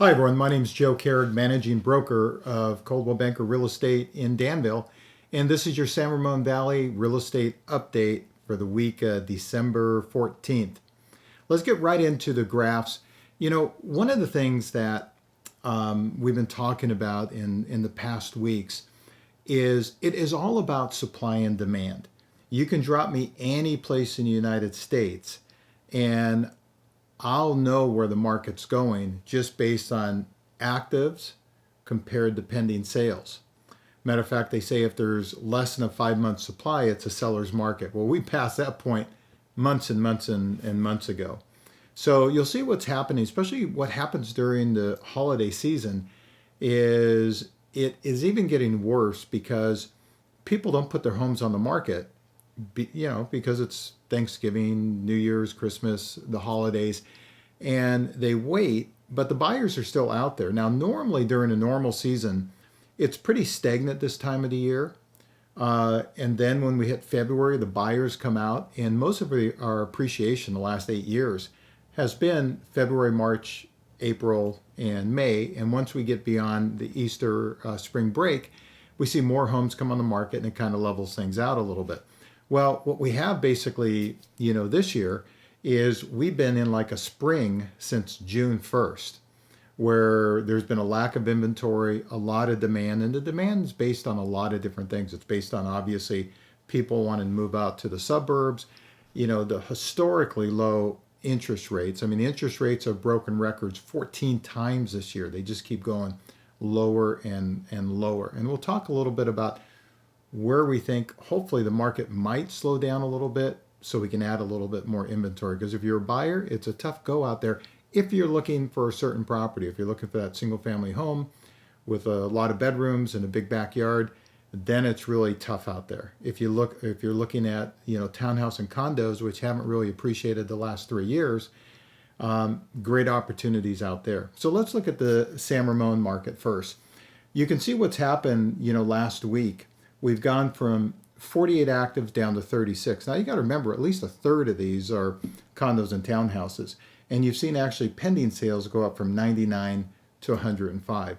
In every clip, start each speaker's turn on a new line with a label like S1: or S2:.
S1: Hi, everyone. My name is Joe Kehrig, managing broker of Coldwell Banker Real Estate in Danville. And this is your San Ramon Valley real estate update for the week of December 14th. Let's get right into the graphs. You know, one of the things that we've been talking about in the past weeks is it is all about supply and demand. You can drop me any place in the United States, and I'll know where the market's going just based on actives compared to pending sales. Matter of fact, they say if there's less than a 5-month supply, it's a seller's market. Well, we passed that point months and months and months ago. So you'll see what's happening, especially what happens during the holiday season, is it is even getting worse because people don't put their homes on the market, because it's Thanksgiving, New Year's, Christmas, the holidays, and they wait, but the buyers are still out there. Now, normally during a normal season, it's pretty stagnant this time of the year. And then when we hit February, the buyers come out, and most of our appreciation the last 8 years has been February, March, April, and May. And once we get beyond the Easter spring break, we see more homes come on the market, and it kind of levels things out a little bit. Well, what we have basically, this year is we've been in like a spring since June 1st, where there's been a lack of inventory, a lot of demand, and the demand is based on a lot of different things. It's based on obviously people wanting to move out to the suburbs, the historically low interest rates. I mean, the interest rates have broken records 14 times this year. They just keep going lower and lower. And we'll talk a little bit about where we think hopefully the market might slow down a little bit so we can add a little bit more inventory. Because if you're a buyer, it's a tough go out there if you're looking for a certain property. If you're looking for that single family home with a lot of bedrooms and a big backyard, then it's really tough out there. If you're looking at townhouse and condos, which haven't really appreciated the last 3 years, great opportunities out there. So let's look at the San Ramon market first. You can see what's happened last week. We've gone from 48 actives down to 36. Now you got to remember, at least a third of these are condos and townhouses. And you've seen actually pending sales go up from 99 to 105.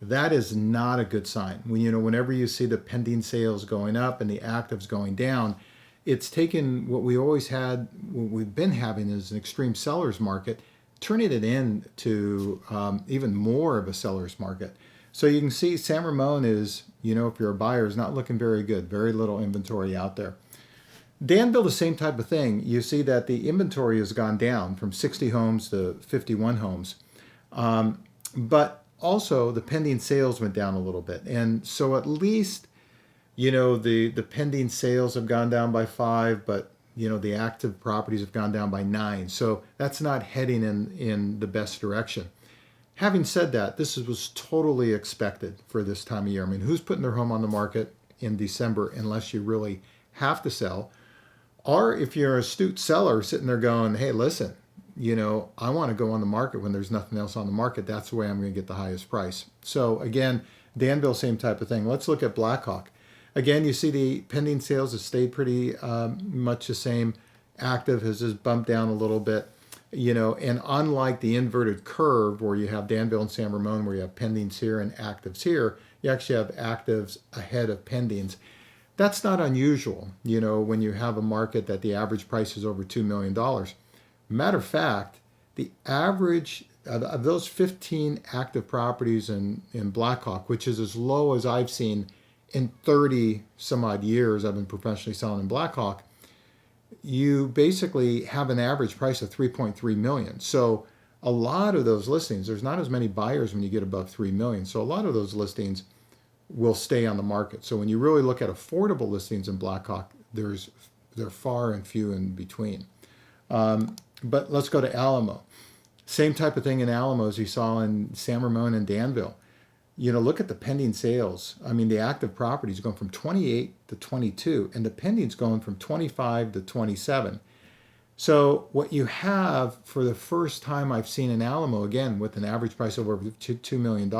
S1: That is not a good sign. Whenever you see the pending sales going up and the actives going down, it's taken what we've been having is an extreme seller's market, turning it into even more of a seller's market. So you can see San Ramon is, if you're a buyer, is not looking very good. Very little inventory out there. Danville, the same type of thing. You see that the inventory has gone down from 60 homes to 51 homes. But also the pending sales went down a little bit. And so at least, the pending sales have gone down by 5, but, the active properties have gone down by 9. So that's not heading in the best direction. Having said that, this was totally expected for this time of year. I mean, who's putting their home on the market in December unless you really have to sell? Or if you're an astute seller sitting there going, hey, listen, I want to go on the market when there's nothing else on the market. That's the way I'm going to get the highest price. So again, Danville, same type of thing. Let's look at Blackhawk. Again, you see the pending sales have stayed pretty much the same. Active has just bumped down a little bit. And unlike the inverted curve where you have Danville and San Ramon, where you have pendings here and actives here, you actually have actives ahead of pendings. That's not unusual, when you have a market that the average price is over $2 million. Matter of fact, the average of those 15 active properties in Blackhawk, which is as low as I've seen in 30 some odd years I've been professionally selling in Blackhawk, you basically have an average price of $3.3 million. So a lot of those listings, there's not as many buyers when you get above $3 million. So a lot of those listings will stay on the market. So when you really look at affordable listings in Blackhawk, they're far and few in between. But let's go to Alamo. Same type of thing in Alamo as you saw in San Ramon and Danville. Look at the pending sales. I mean, the active properties going from 28 to 22, and the pending's going from 25 to 27. So what you have for the first time I've seen in Alamo, again, with an average price of over $2 million,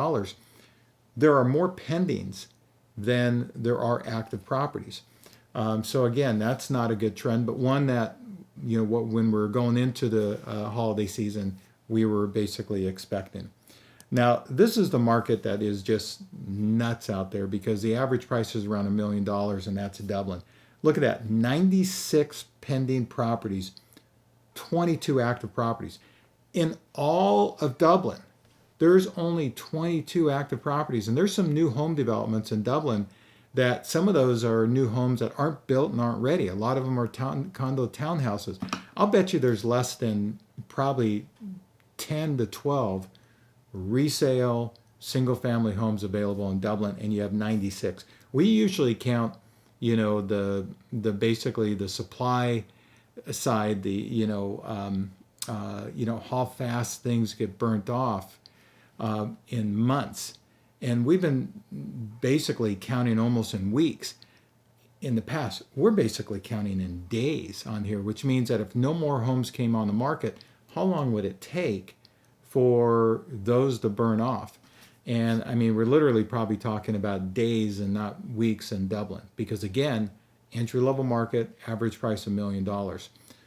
S1: there are more pendings than there are active properties. So again, that's not a good trend, but one that, when we're going into the holiday season, we were basically expecting. Now, this is the market that is just nuts out there because the average price is around $1 million, and that's Dublin. Look at that, 96 pending properties, 22 active properties. In all of Dublin, there's only 22 active properties, and there's some new home developments in Dublin that some of those are new homes that aren't built and aren't ready. A lot of them are condo townhouses. I'll bet you there's less than probably 10 to 12 resale single family homes available in Dublin, and you have 96. We usually count, the basically the supply side, how fast things get burnt off in months. And we've been basically counting almost in weeks. In the past, we're basically counting in days on here, which means that if no more homes came on the market, how long would it take for those to burn off? And I mean, we're literally probably talking about days and not weeks in Dublin, because again, entry-level market, average price $1 million.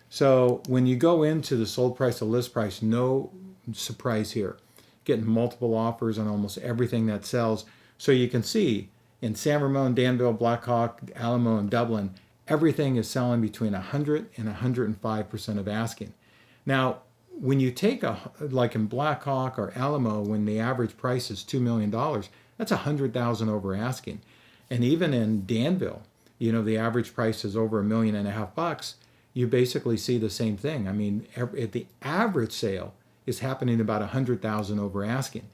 S1: So when you go into the sold price to list price, no surprise here. Getting multiple offers on almost everything that sells. So you can see in San Ramon, Danville, Blackhawk, Alamo, and Dublin, everything is selling between 100 and 105% of asking. Now, when you take like in Blackhawk or Alamo, when the average price is $2 million, that's $100,000 over asking. And even in Danville, the average price is over $1.5 million. You basically see the same thing. I mean, at the average sale is happening about $100,000 over asking.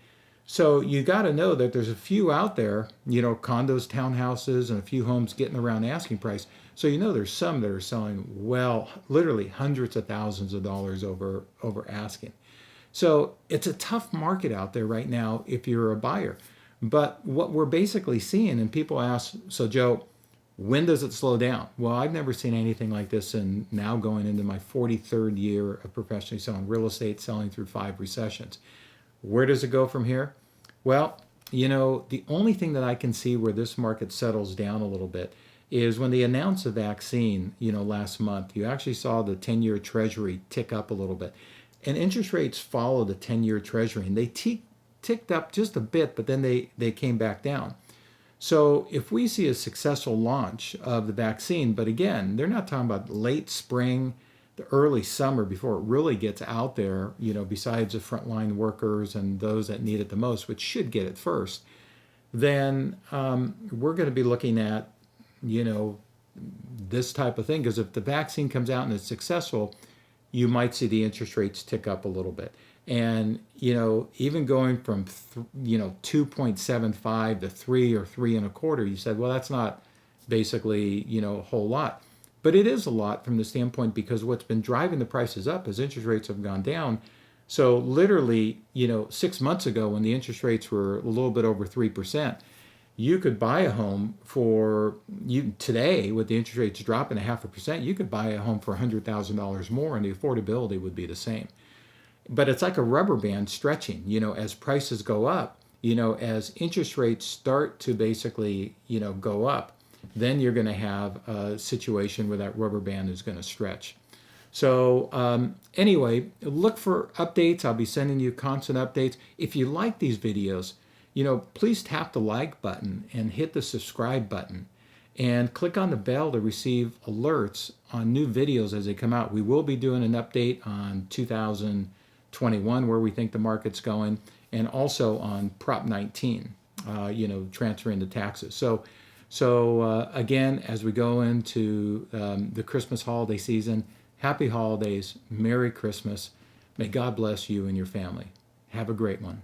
S1: So you got to know that there's a few out there, condos, townhouses, and a few homes getting around asking price. So there's some that are selling literally hundreds of thousands of dollars over asking. So it's a tough market out there right now if you're a buyer. But what we're basically seeing, and people ask, so Joe, when does it slow down? Well, I've never seen anything like this, and now going into my 43rd year of professionally selling real estate, selling through 5 recessions. Where does it go from here? Well, the only thing that I can see where this market settles down a little bit is when they announced the vaccine, last month, you actually saw the 10-year Treasury tick up a little bit. And interest rates follow the 10-year Treasury, and they ticked up just a bit, but then they came back down. So if we see a successful launch of the vaccine, but again, they're not talking about late spring, the early summer before it really gets out there, besides the frontline workers and those that need it the most, which should get it first, then we're going to be looking at, this type of thing. Because if the vaccine comes out and it's successful, you might see the interest rates tick up a little bit. And, even going from, 2.75 to 3 or 3.25, you said, well, that's not basically, a whole lot. But it is a lot from the standpoint because what's been driving the prices up is interest rates have gone down. So literally, 6 months ago when the interest rates were a little bit over 3%, you could buy a home today with the interest rates dropping 0.5%, you could buy a home for $100,000 more and the affordability would be the same. But it's like a rubber band stretching, as prices go up, as interest rates start to basically, go up, then you're going to have a situation where that rubber band is going to stretch. So anyway, look for updates. I'll be sending you constant updates. If you like these videos, please tap the like button and hit the subscribe button and click on the bell to receive alerts on new videos as they come out. We will be doing an update on 2021, where we think the market's going, and also on Prop 19, transferring the taxes. So again, as we go into the Christmas holiday season, happy holidays, Merry Christmas. May God bless you and your family. Have a great one.